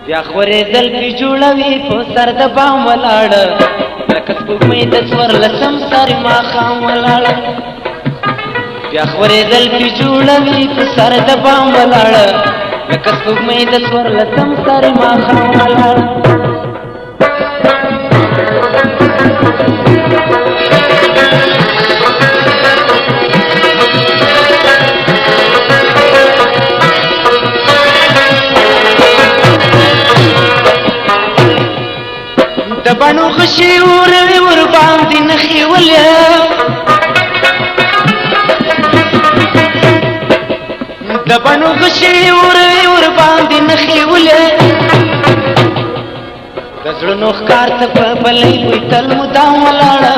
بیا خورېدل پې جوړوي په سر د بام ولاړه لکه سپوږمۍ د څوارلسم سر ماښام ولاړه بیا خورېدل پې جوړوي په سر د بام ولاړه لکه سپوږمۍ د څوارلسم سر ماښام ولاړه د بڼو غشي اوروي ورباندې نښې ولې د بڼو غشي اوروي ورباندې نښې ولې د زړونو ښکار ته په بلۍ بوی تل مدام ولاړه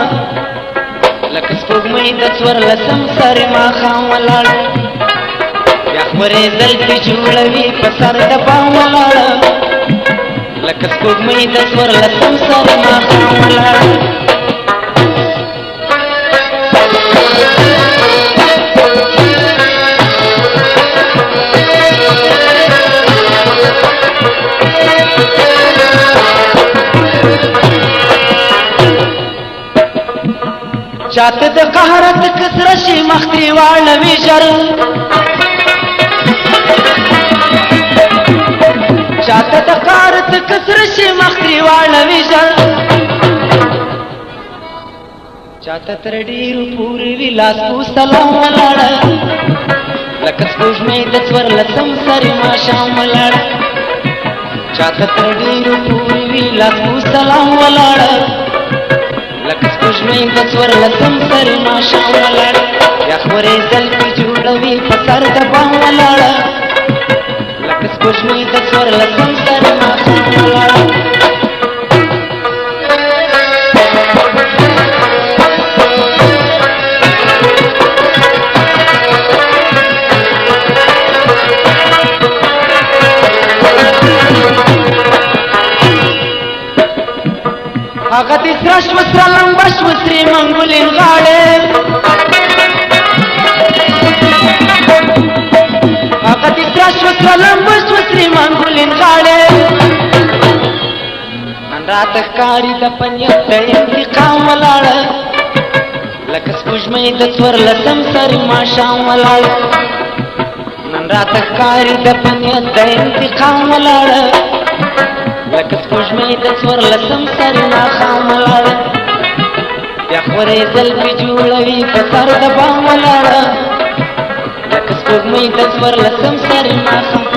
لکه سپوږمۍ د څوارلسم سر ماښام ولاړه بیا خورېدل پې جوړوي په سر د بام ولاړه لکه سپوږمۍ د څوارلسم سر ماښام ولاړه چاته د قهرت کسره شي مخ ترې واړوي ژر چاته د قهرت کسره شي مخ ترې واړوي ژر چاته تر ډېرو پورې وي لاس په سلام ولاړه لکه سپوږمۍ د څوارلسم سر ماښام ولاړه چاته تر ډېرو پورې وي لاس په سلام ولاړه لکه سپوږمۍ د څوارلسم سر ماښام ولاړه بیا خورېدل پې جوړوي په سر د بام ولاړه لکه سپوږمۍ د څوارلسم سر ماښام ولاړه هغه دې سره شوه سره لمبه شوه سرې منګولې غاړې هغه دې سره شوه سره لمبه شوه سرې منګولې غاړې نن راته ښکاري د پنیت د انتقام ولاړه لکه سپوږمۍ د څوارلسم سر ماښام ولاړه نن راته ښکاري د پنیت د انتقام ولاړه لکه سپوږمۍ د څوارلسم سر ماښام ولاړه بیا خورېدل پې جوړوي په سر د بام ولاړه لکه سپوږمۍ د څوارلسم سر ماښام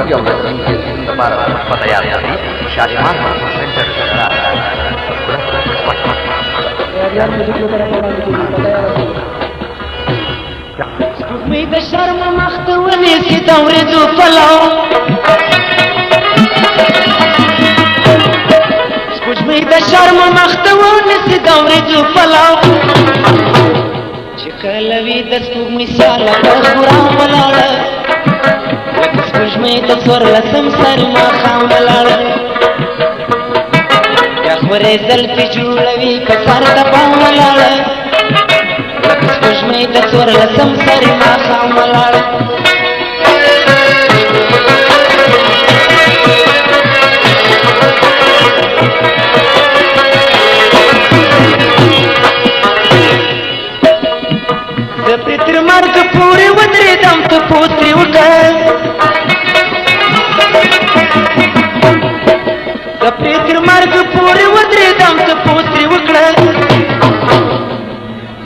یو لازم لپاره پته یاد کړئ شالیمار سنټر سپوږمۍ د شرم مخ ته ونیسي د ورېځو پلو سپوږمۍ د شرم مخ ته ونیسي د ورېځو پلو چې کله وي د سپوږمۍ سیاله په خورام ولاړه لکه سپوږمۍ د څوارلسم سر ماښام ولاړه بیا خورېدل پې جوړوي په سر د بام ولاړه لکه سپوږمۍ د څوارلسم سر ماښام ولاړه زه پرې تر مرګه پورې ودرېدم ته پوس پرې وکړه زه پرې تر مرګه پورې ودرېدم ته پوس پرې وکړه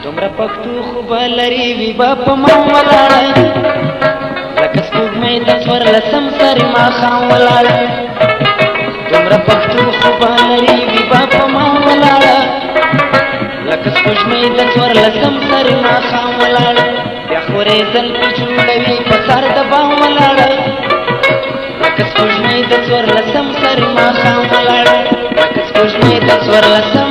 دومره پښتو خو به لري وي به په ما ولاړه لکه سپوږمۍ د څوارلسم سر ماښام ولاړه دومره پښتو خو به لري وي به په ما ولاړه لکه سپوږمۍ د څوارلسم سر ماښام ولاړه بیا خورېدل پې جوړوي په سر د بام ولاړه لکه سپوږمۍ د څوارلسم سر ماښام ولاړه لکه سپوږمۍ د څوارلسم